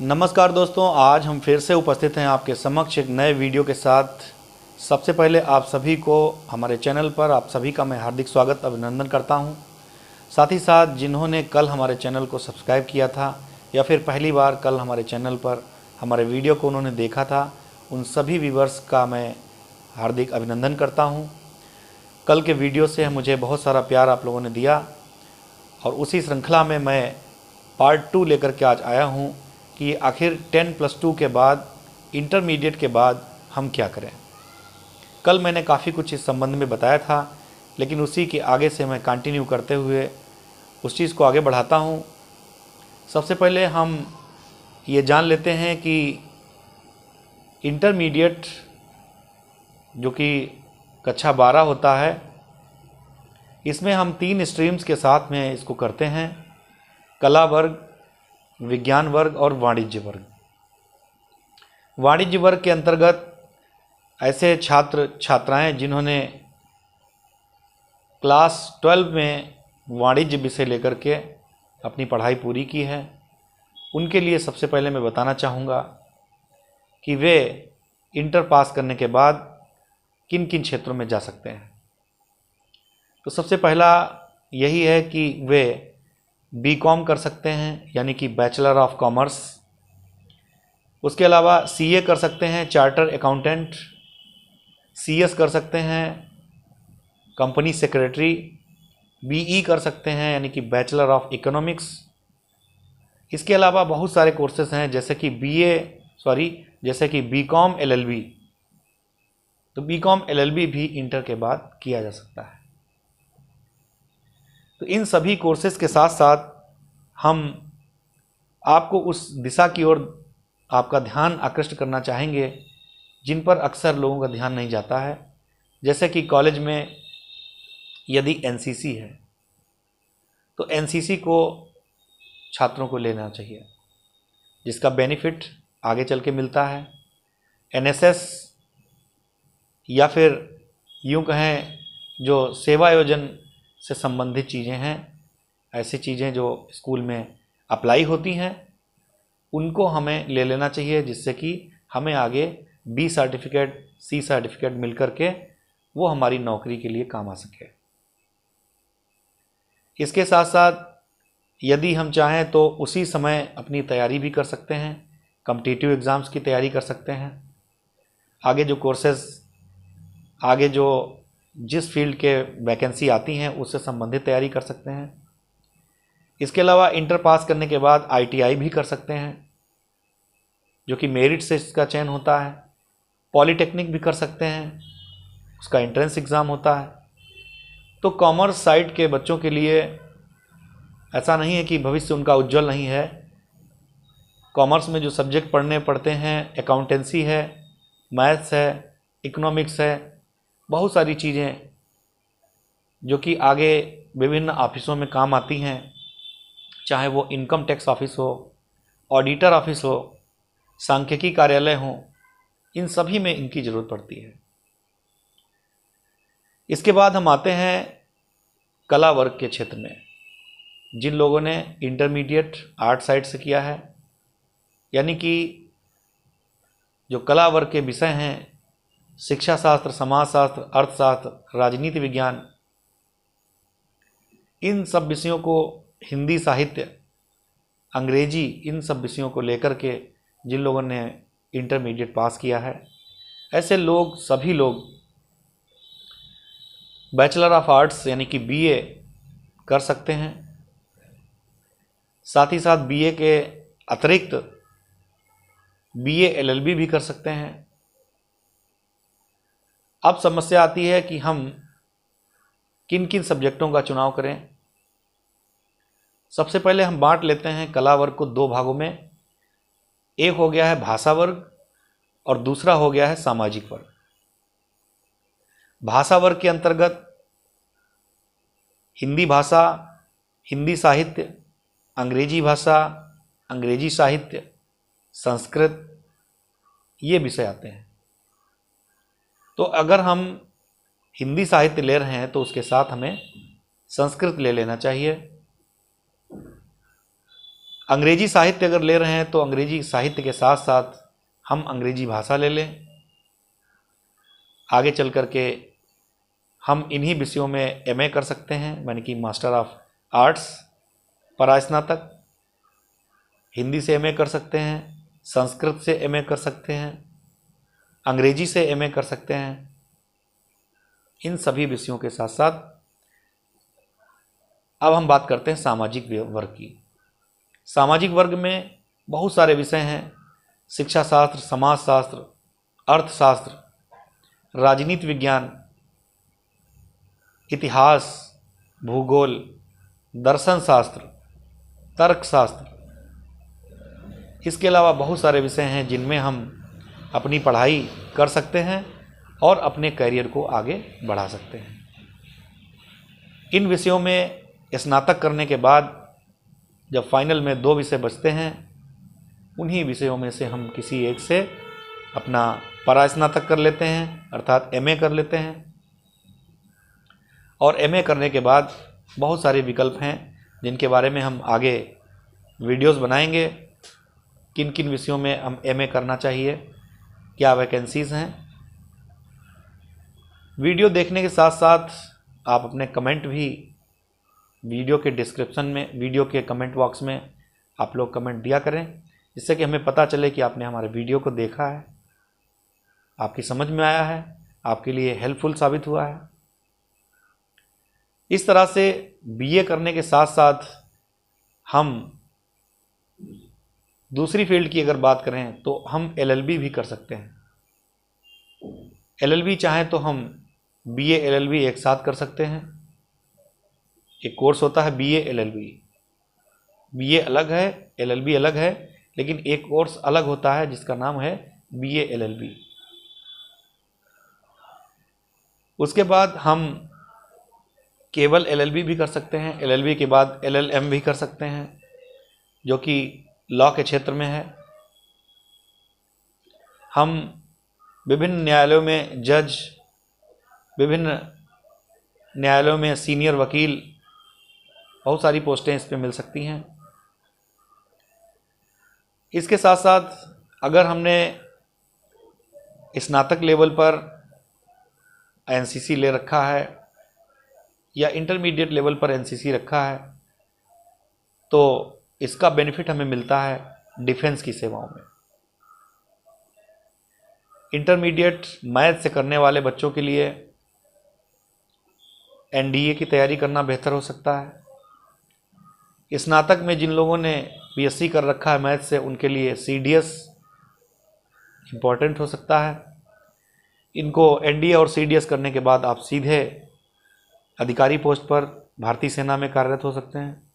नमस्कार दोस्तों, आज हम फिर से उपस्थित हैं आपके समक्ष एक नए वीडियो के साथ। सबसे पहले आप सभी को हमारे चैनल पर आप सभी का मैं हार्दिक स्वागत अभिनंदन करता हूं। साथ ही साथ जिन्होंने कल हमारे चैनल को सब्सक्राइब किया था या फिर पहली बार कल हमारे चैनल पर हमारे वीडियो को उन्होंने देखा था, उन सभी व्यूअर्स का मैं हार्दिक अभिनंदन करता हूँ। कल के वीडियो से मुझे बहुत सारा प्यार आप लोगों ने दिया और उसी श्रृंखला में मैं पार्ट 2 लेकर के आज आया हूँ कि आखिर 10+2 के बाद, इंटरमीडिएट के बाद हम क्या करें। कल मैंने काफ़ी कुछ इस संबंध में बताया था, लेकिन उसी के आगे से मैं कंटिन्यू करते हुए उस चीज़ को आगे बढ़ाता हूँ। सबसे पहले हम ये जान लेते हैं कि इंटरमीडिएट जो कि कक्षा 12 होता है, इसमें हम 3 स्ट्रीम्स के साथ में इसको करते हैं: कला वर्ग, विज्ञान वर्ग और वाणिज्य वर्ग। वाणिज्य वर्ग के अंतर्गत ऐसे छात्र छात्राएं जिन्होंने क्लास 12 में वाणिज्य विषय लेकर के अपनी पढ़ाई पूरी की है, उनके लिए सबसे पहले मैं बताना चाहूँगा कि वे इंटर पास करने के बाद किन किन क्षेत्रों में जा सकते हैं। तो सबसे पहला यही है कि वे बीकॉम कर सकते हैं, यानी कि बैचलर ऑफ कॉमर्स। उसके अलावा सीए कर सकते हैं, चार्टर अकाउंटेंट। सीएस कर सकते हैं, कंपनी सेक्रेटरी। बीई कर सकते हैं, यानी कि बैचलर ऑफ इकोनॉमिक्स। इसके अलावा बहुत सारे कोर्सेज हैं जैसे कि बीकॉम एलएलबी। तो बीकॉम एलएलबी भी इंटर के बाद किया जा सकता है। तो इन सभी कोर्सेज के साथ साथ हम आपको उस दिशा की ओर आपका ध्यान आकृष्ट करना चाहेंगे जिन पर अक्सर लोगों का ध्यान नहीं जाता है। जैसे कि कॉलेज में यदि एनसीसी है तो एनसीसी को छात्रों को लेना चाहिए, जिसका बेनिफिट आगे चल के मिलता है। एनएसएस या फिर यूँ कहें जो सेवा आयोजन से संबंधित चीज़ें हैं, ऐसी चीज़ें जो स्कूल में अप्लाई होती हैं, उनको हमें ले लेना चाहिए, जिससे कि हमें आगे बी सर्टिफिकेट, सी सर्टिफिकेट मिल कर के वो हमारी नौकरी के लिए काम आ सके। इसके साथ साथ यदि हम चाहें तो उसी समय अपनी तैयारी भी कर सकते हैं, कॉम्पिटिटिव एग्ज़ाम्स की तैयारी कर सकते हैं। आगे जो कोर्सेज, आगे जो जिस फील्ड के वैकेंसी आती हैं उससे संबंधित तैयारी कर सकते हैं। इसके अलावा इंटर पास करने के बाद आईटीआई भी कर सकते हैं, जो कि मेरिट से इसका चयन होता है। पॉलीटेक्निक भी कर सकते हैं, उसका एंट्रेंस एग्ज़ाम होता है। तो कॉमर्स साइड के बच्चों के लिए ऐसा नहीं है कि भविष्य उनका उज्जवल नहीं है। कॉमर्स में जो सब्जेक्ट पढ़ते हैं, अकाउंटेंसी है, मैथ्स है, इकोनॉमिक्स है, बहुत सारी चीज़ें जो कि आगे विभिन्न ऑफिसों में काम आती हैं, चाहे वो इनकम टैक्स ऑफिस हो, ऑडिटर ऑफिस हो, सांख्यिकी कार्यालय हो, इन सभी में इनकी ज़रूरत पड़ती है। इसके बाद हम आते हैं कला वर्ग के क्षेत्र में। जिन लोगों ने इंटरमीडिएट आर्ट साइड से किया है, यानी कि जो कला वर्ग के विषय हैं, शिक्षा शास्त्र, समाजशास्त्र, अर्थशास्त्र, राजनीति विज्ञान, इन सब विषयों को, हिंदी साहित्य, अंग्रेजी, इन सब विषयों को लेकर के जिन लोगों ने इंटरमीडिएट पास किया है, ऐसे लोग, सभी लोग बैचलर ऑफ आर्ट्स यानी कि बीए कर सकते हैं। साथ ही साथ बीए के अतिरिक्त बीए एलएलबी भी कर सकते हैं। अब समस्या आती है कि हम किन किन सब्जेक्टों का चुनाव करें। सबसे पहले हम बांट लेते हैं कला वर्ग को 2 भागों में। एक हो गया है भाषा वर्ग और दूसरा हो गया है सामाजिक वर्ग। भाषा वर्ग के अंतर्गत हिंदी भाषा, हिंदी साहित्य, अंग्रेजी भाषा, अंग्रेजी साहित्य, संस्कृत, ये विषय आते हैं। तो अगर हम हिंदी साहित्य ले रहे हैं तो उसके साथ हमें संस्कृत ले लेना चाहिए। अंग्रेजी साहित्य अगर ले रहे हैं तो अंग्रेजी साहित्य के साथ साथ हम अंग्रेजी भाषा ले लें। आगे चल कर के हम इन्हीं विषयों में एमए कर सकते हैं, यानी कि मास्टर ऑफ आर्ट्स परास्नातक। हिंदी से एमए कर सकते हैं, संस्कृत से एमए कर सकते हैं, अंग्रेजी से एमए कर सकते हैं। इन सभी विषयों के साथ साथ अब हम बात करते हैं सामाजिक वर्ग की। सामाजिक वर्ग में बहुत सारे विषय हैं, शिक्षा शास्त्र, समाजशास्त्र, अर्थशास्त्र, राजनीति विज्ञान, इतिहास, भूगोल, दर्शन शास्त्र, तर्कशास्त्र। इसके अलावा बहुत सारे विषय हैं जिनमें हम अपनी पढ़ाई कर सकते हैं और अपने करियर को आगे बढ़ा सकते हैं। इन विषयों में स्नातक करने के बाद जब फाइनल में 2 विषय बचते हैं, उन्हीं विषयों में से हम किसी एक से अपना परास्नातक कर लेते हैं, अर्थात एमए कर लेते हैं। और एमए करने के बाद बहुत सारे विकल्प हैं जिनके बारे में हम आगे वीडियोस बनाएंगे। किन किन विषयों में हम एमए करना चाहिए, क्या वैकेंसीज़ हैं। वीडियो देखने के साथ साथ आप अपने कमेंट भी वीडियो के डिस्क्रिप्शन में, वीडियो के कमेंट बॉक्स में आप लोग कमेंट दिया करें, जिससे कि हमें पता चले कि आपने हमारे वीडियो को देखा है, आपकी समझ में आया है, आपके लिए हेल्पफुल साबित हुआ है। इस तरह से बीए करने के साथ साथ हम दूसरी फील्ड की अगर बात करें तो हम एलएलबी भी कर सकते हैं। एलएलबी चाहें तो हम बीए एलएलबी एक साथ कर सकते हैं। एक कोर्स होता है बीए एलएलबी। बीए अलग है, एलएलबी अलग है, लेकिन एक कोर्स अलग होता है जिसका नाम है बीए एलएलबी। उसके बाद हम केवल एलएलबी भी कर सकते हैं। एलएलबी के बाद एलएलएम भी कर सकते हैं, जो कि लॉ के क्षेत्र में है। हम विभिन्न न्यायालयों में जज, विभिन्न न्यायालयों में सीनियर वकील, बहुत सारी पोस्टें इस पे मिल सकती हैं। इसके साथ साथ अगर हमने स्नातक लेवल पर एनसीसी ले रखा है या इंटरमीडिएट लेवल पर एनसीसी रखा है, तो इसका बेनिफिट हमें मिलता है डिफेंस की सेवाओं में। इंटरमीडिएट मैथ से करने वाले बच्चों के लिए एनडीए की तैयारी करना बेहतर हो सकता है। स्नातक में जिन लोगों ने बीएससी कर रखा है मैथ से, उनके लिए सीडीएस इम्पॉर्टेंट हो सकता है। इनको एनडीए और सीडीएस करने के बाद आप सीधे अधिकारी पोस्ट पर भारतीय सेना में कार्यरत हो सकते हैं।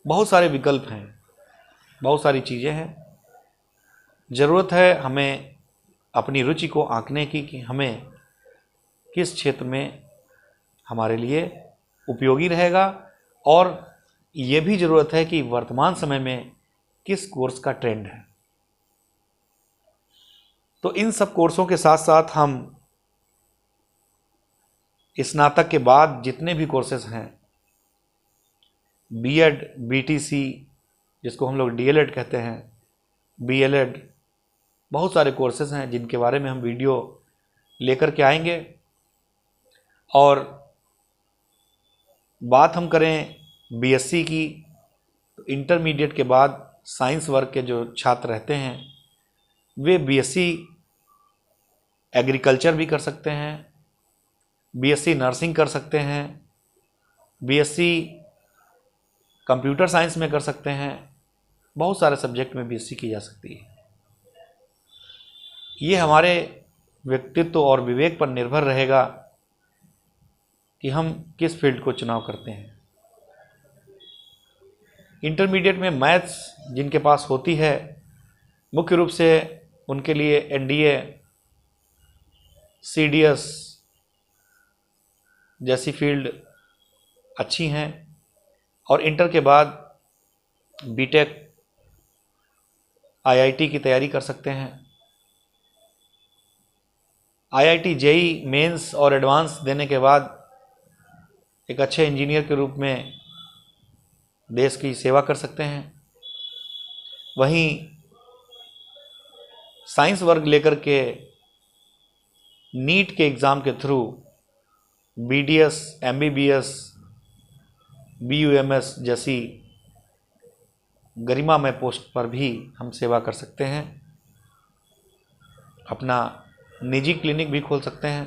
बहुत सारे विकल्प हैं, बहुत सारी चीज़ें हैं। ज़रूरत है हमें अपनी रुचि को आंकने की कि हमें किस क्षेत्र में हमारे लिए उपयोगी रहेगा, और ये भी ज़रूरत है कि वर्तमान समय में किस कोर्स का ट्रेंड है। तो इन सब कोर्सों के साथ साथ हम स्नातक के बाद जितने भी कोर्सेज हैं, बीएड, बीटीसी, जिसको हम लोग डीएलएड कहते हैं, बीएलएड, बहुत सारे कोर्सेज हैं जिनके बारे में हम वीडियो लेकर के आएंगे। और बात हम करें बीएससी की, तो इंटरमीडिएट के बाद साइंस वर्ग के जो छात्र रहते हैं वे बीएससी एग्रीकल्चर भी कर सकते हैं, बीएससी नर्सिंग कर सकते हैं, बीएससी कंप्यूटर साइंस में कर सकते हैं। बहुत सारे सब्जेक्ट में बीएससी की जा सकती है। ये हमारे व्यक्तित्व और विवेक पर निर्भर रहेगा कि हम किस फील्ड को चुनाव करते हैं। इंटरमीडिएट में मैथ्स जिनके पास होती है, मुख्य रूप से उनके लिए एनडीए, सीडीएस जैसी फील्ड अच्छी हैं। और इंटर के बाद बीटेक, आईआईटी की तैयारी कर सकते हैं। आईआईटी जेई मेंस और एडवांस देने के बाद एक अच्छे इंजीनियर के रूप में देश की सेवा कर सकते हैं। वहीं साइंस वर्ग लेकर के नीट के एग्ज़ाम के थ्रू BDS, MBBS, BUMS जैसी गरिमामय पोस्ट पर भी हम सेवा कर सकते हैं। अपना निजी क्लिनिक भी खोल सकते हैं।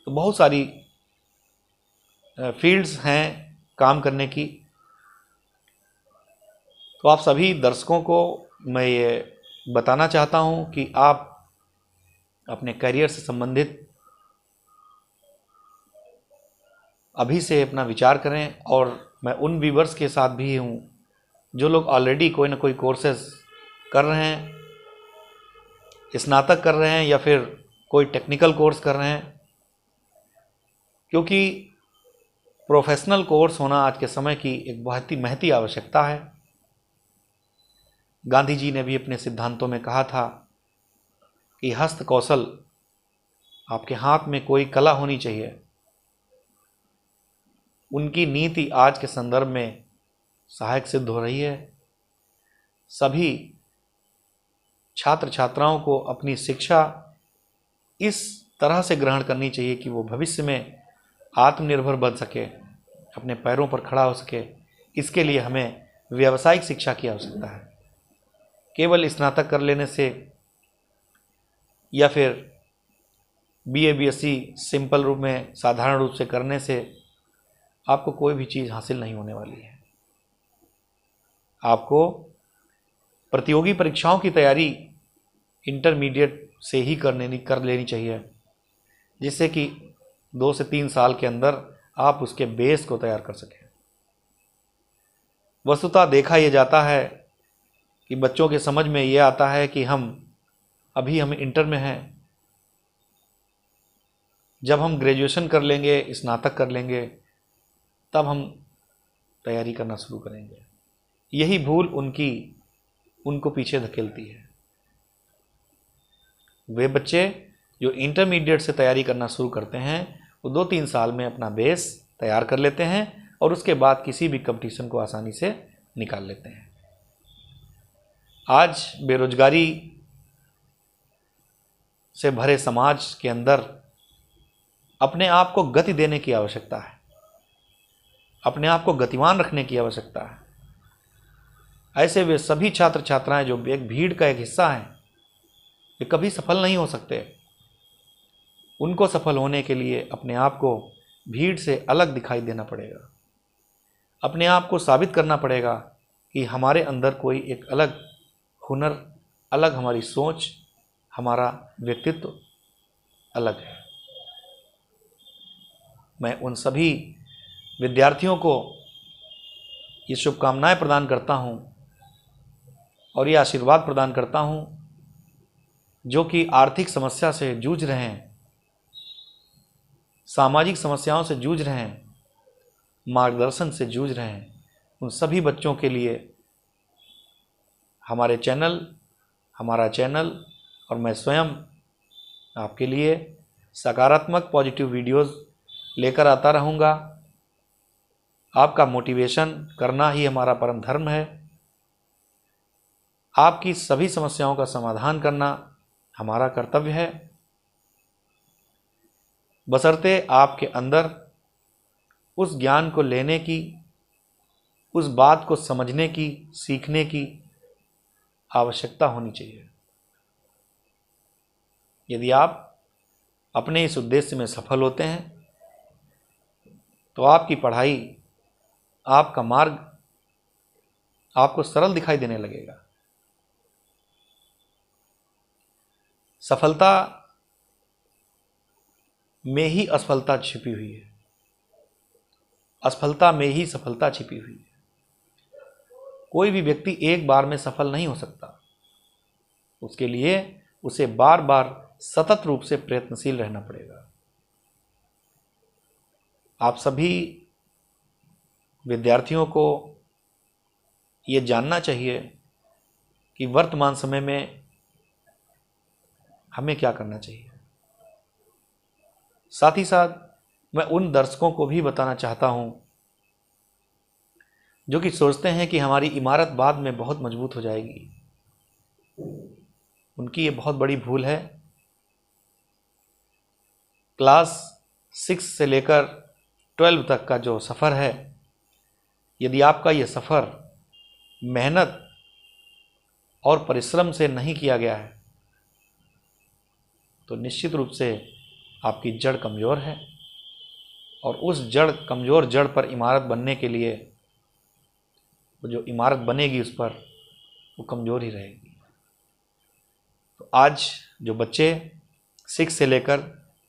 तो बहुत सारी फील्ड्स हैं काम करने की। तो आप सभी दर्शकों को मैं ये बताना चाहता हूँ कि आप अपने करियर से संबंधित अभी से अपना विचार करें। और मैं उन व्यूवर्स के साथ भी हूँ जो लोग ऑलरेडी कोई ना कोई कोर्सेज कर रहे हैं, स्नातक कर रहे हैं या फिर कोई टेक्निकल कोर्स कर रहे हैं, क्योंकि प्रोफेशनल कोर्स होना आज के समय की एक बहुत ही महती आवश्यकता है। गांधी जी ने भी अपने सिद्धांतों में कहा था कि हस्त कौशल, आपके हाथ में कोई कला होनी चाहिए। उनकी नीति आज के संदर्भ में सहायक सिद्ध हो रही है। सभी छात्र छात्राओं को अपनी शिक्षा इस तरह से ग्रहण करनी चाहिए कि वो भविष्य में आत्मनिर्भर बन सके, अपने पैरों पर खड़ा हो सके। इसके लिए हमें व्यावसायिक शिक्षा की आवश्यकता है। केवल स्नातक कर लेने से या फिर BA BSc सिंपल रूप में, साधारण रूप से करने से आपको कोई भी चीज़ हासिल नहीं होने वाली है। आपको प्रतियोगी परीक्षाओं की तैयारी इंटरमीडिएट से ही कर लेनी चाहिए, जिससे कि 2 से 3 साल के अंदर आप उसके बेस को तैयार कर सकें। वस्तुतः देखा यह जाता है कि बच्चों के समझ में ये आता है कि हम इंटर में हैं, जब हम ग्रेजुएशन कर लेंगे, स्नातक कर लेंगे, तब हम तैयारी करना शुरू करेंगे। यही भूल उनको पीछे धकेलती है। वे बच्चे जो इंटरमीडिएट से तैयारी करना शुरू करते हैं वो 2-3 साल में अपना बेस तैयार कर लेते हैं और उसके बाद किसी भी कंपटीशन को आसानी से निकाल लेते हैं। आज बेरोजगारी से भरे समाज के अंदर अपने आप को गति देने की आवश्यकता है, अपने आप को गतिमान रखने की आवश्यकता है। ऐसे वे सभी छात्र छात्राएं जो एक भीड़ का एक हिस्सा हैं, वे कभी सफल नहीं हो सकते। उनको सफल होने के लिए अपने आप को भीड़ से अलग दिखाई देना पड़ेगा। अपने आप को साबित करना पड़ेगा कि हमारे अंदर कोई एक अलग हुनर, अलग हमारी सोच, हमारा व्यक्तित्व अलग है। मैं उन सभी विद्यार्थियों को ये शुभकामनाएं प्रदान करता हूं और ये आशीर्वाद प्रदान करता हूं जो कि आर्थिक समस्या से जूझ रहे हैं, सामाजिक समस्याओं से जूझ रहे हैं, मार्गदर्शन से जूझ रहे हैं। उन सभी बच्चों के लिए हमारा चैनल और मैं स्वयं आपके लिए सकारात्मक पॉजिटिव वीडियोस लेकर आता रहूँगा। आपका मोटिवेशन करना ही हमारा परम धर्म है। आपकी सभी समस्याओं का समाधान करना हमारा कर्तव्य है, बशर्ते आपके अंदर उस ज्ञान को लेने की, उस बात को समझने की, सीखने की आवश्यकता होनी चाहिए। यदि आप अपने इस उद्देश्य में सफल होते हैं तो आपकी पढ़ाई, आपका मार्ग आपको सरल दिखाई देने लगेगा। सफलता में ही असफलता छिपी हुई है, असफलता में ही सफलता छिपी हुई है। कोई भी व्यक्ति एक बार में सफल नहीं हो सकता। उसके लिए उसे बार बार सतत रूप से प्रयत्नशील रहना पड़ेगा। आप सभी विद्यार्थियों को ये जानना चाहिए कि वर्तमान समय में हमें क्या करना चाहिए। साथ ही साथ मैं उन दर्शकों को भी बताना चाहता हूं जो कि सोचते हैं कि हमारी इमारत बाद में बहुत मजबूत हो जाएगी, उनकी ये बहुत बड़ी भूल है। क्लास 6 से लेकर 12 तक का जो सफ़र है, यदि आपका ये सफ़र मेहनत और परिश्रम से नहीं किया गया है तो निश्चित रूप से आपकी जड़ कमज़ोर है, और उस कमज़ोर जड़ पर इमारत बनने के लिए वो जो इमारत बनेगी उस पर वो कमज़ोर ही रहेगी। तो आज जो बच्चे 6 से लेकर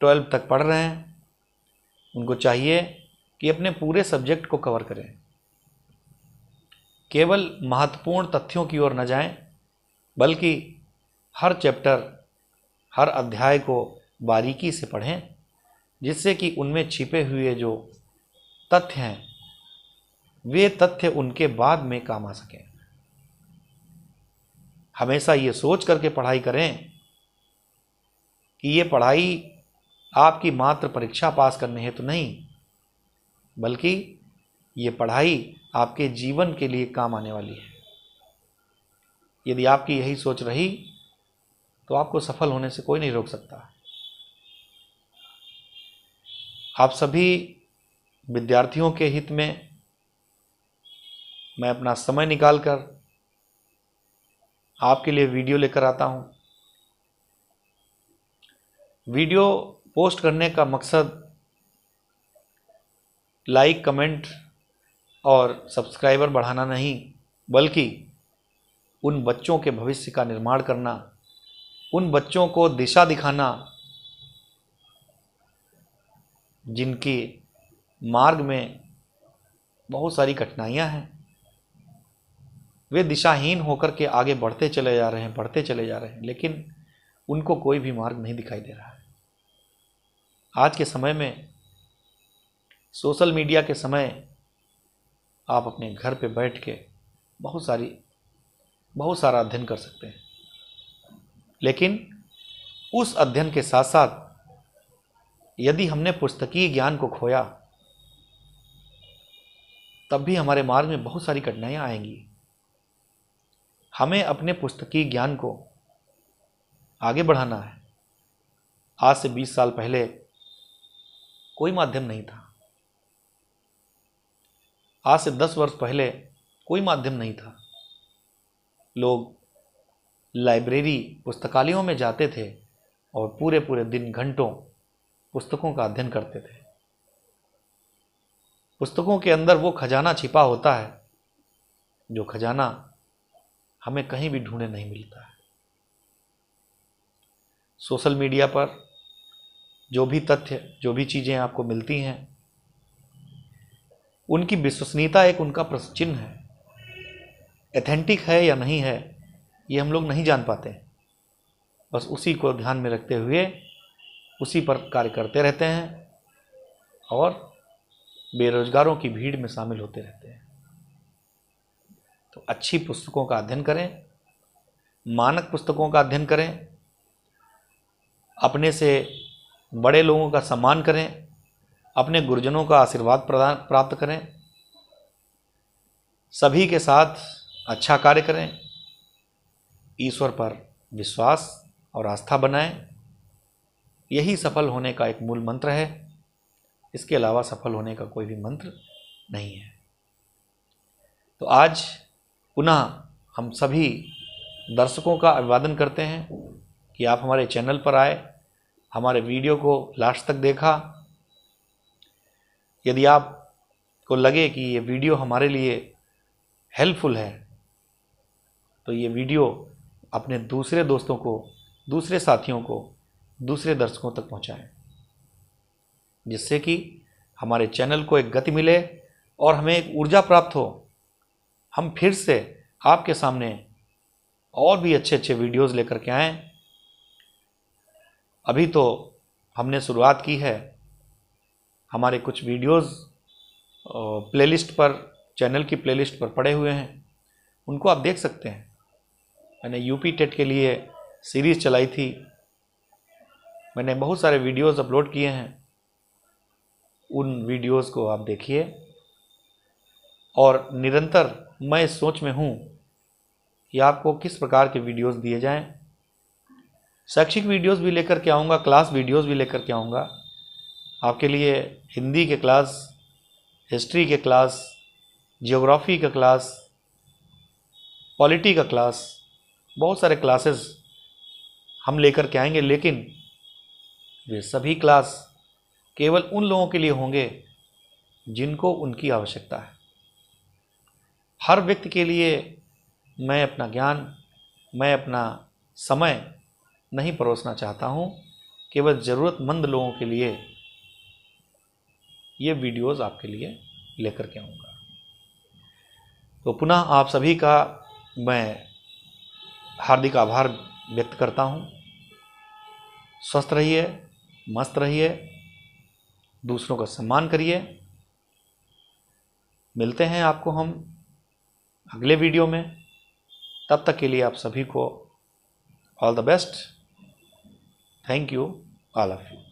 12 तक पढ़ रहे हैं, उनको चाहिए कि अपने पूरे सब्जेक्ट को कवर करें, केवल महत्वपूर्ण तथ्यों की ओर न जाएं, बल्कि हर चैप्टर, हर अध्याय को बारीकी से पढ़ें, जिससे कि उनमें छिपे हुए जो तथ्य हैं वे तथ्य उनके बाद में काम आ सकें। हमेशा ये सोच करके पढ़ाई करें कि ये पढ़ाई आपकी मात्र परीक्षा पास करने हेतु नहीं, बल्कि ये पढ़ाई आपके जीवन के लिए काम आने वाली है। यदि आपकी यही सोच रही तो आपको सफल होने से कोई नहीं रोक सकता। आप सभी विद्यार्थियों के हित में मैं अपना समय निकालकर आपके लिए वीडियो लेकर आता हूं। वीडियो पोस्ट करने का मकसद लाइक, कमेंट और सब्सक्राइबर बढ़ाना नहीं, बल्कि उन बच्चों के भविष्य का निर्माण करना, उन बच्चों को दिशा दिखाना जिनके मार्ग में बहुत सारी कठिनाइयां हैं। वे दिशाहीन होकर के आगे बढ़ते चले जा रहे हैं, लेकिन उनको कोई भी मार्ग नहीं दिखाई दे रहा है। आज के समय में, सोशल मीडिया के समय, आप अपने घर पे बैठ के बहुत सारा अध्ययन कर सकते हैं, लेकिन उस अध्ययन के साथ साथ यदि हमने पुस्तकीय ज्ञान को खोया तब भी हमारे मार्ग में बहुत सारी कठिनाइयां आएंगी। हमें अपने पुस्तकीय ज्ञान को आगे बढ़ाना है। आज से 20 साल पहले कोई माध्यम नहीं था, आज से 10 वर्ष पहले कोई माध्यम नहीं था। लोग लाइब्रेरी, पुस्तकालयों में जाते थे और पूरे पूरे दिन, घंटों पुस्तकों का अध्ययन करते थे। पुस्तकों के अंदर वो खजाना छिपा होता है जो खजाना हमें कहीं भी ढूंढे नहीं मिलता है। सोशल मीडिया पर जो भी तथ्य, जो भी चीज़ें आपको मिलती हैं, उनकी विश्वसनीयता एक उनका प्रश्न चिन्ह है। एथेंटिक है या नहीं है ये हम लोग नहीं जान पाते, बस उसी को ध्यान में रखते हुए उसी पर कार्य करते रहते हैं और बेरोजगारों की भीड़ में शामिल होते रहते हैं। तो अच्छी पुस्तकों का अध्ययन करें, मानक पुस्तकों का अध्ययन करें, अपने से बड़े लोगों का सम्मान करें, अपने गुरुजनों का आशीर्वाद प्राप्त करें, सभी के साथ अच्छा कार्य करें, ईश्वर पर विश्वास और आस्था बनाएं। यही सफल होने का एक मूल मंत्र है। इसके अलावा सफल होने का कोई भी मंत्र नहीं है। तो आज पुनः हम सभी दर्शकों का अभिवादन करते हैं कि आप हमारे चैनल पर आए, हमारे वीडियो को लास्ट तक देखा। यदि आपको लगे कि ये वीडियो हमारे लिए हेल्पफुल है तो ये वीडियो अपने दूसरे दोस्तों को, दूसरे साथियों को, दूसरे दर्शकों तक पहुंचाएं, जिससे कि हमारे चैनल को एक गति मिले और हमें एक ऊर्जा प्राप्त हो। हम फिर से आपके सामने और भी अच्छे अच्छे वीडियोस लेकर के आएँ। अभी तो हमने शुरुआत की है, हमारे कुछ वीडियोस प्लेलिस्ट पर, चैनल की प्लेलिस्ट पर पड़े हुए हैं, उनको आप देख सकते हैं। मैंने यूपी टेट के लिए सीरीज़ चलाई थी, मैंने बहुत सारे वीडियोस अपलोड किए हैं, उन वीडियोस को आप देखिए और निरंतर मैं इस सोच में हूँ कि आपको किस प्रकार के वीडियोस दिए जाएं। शैक्षिक वीडियोस भी लेकर के आऊँगा, क्लास वीडियोस भी लेकर के आऊँगा आपके लिए। हिंदी के क्लास, हिस्ट्री के क्लास, ज्योग्राफी का क्लास, पॉलिटी का क्लास, बहुत सारे क्लासेस हम लेकर के आएंगे, लेकिन वे सभी क्लास केवल उन लोगों के लिए होंगे जिनको उनकी आवश्यकता है। हर व्यक्ति के लिए मैं अपना ज्ञान, मैं अपना समय नहीं परोसना चाहता हूँ। केवल ज़रूरतमंद लोगों के लिए ये वीडियोस आपके लिए लेकर के आऊँगा। तो पुनः आप सभी का मैं हार्दिक आभार व्यक्त करता हूँ। स्वस्थ रहिए, मस्त रहिए, दूसरों का सम्मान करिए। मिलते हैं आपको हम अगले वीडियो में। तब तक के लिए आप सभी को all the best. Thank you all of you.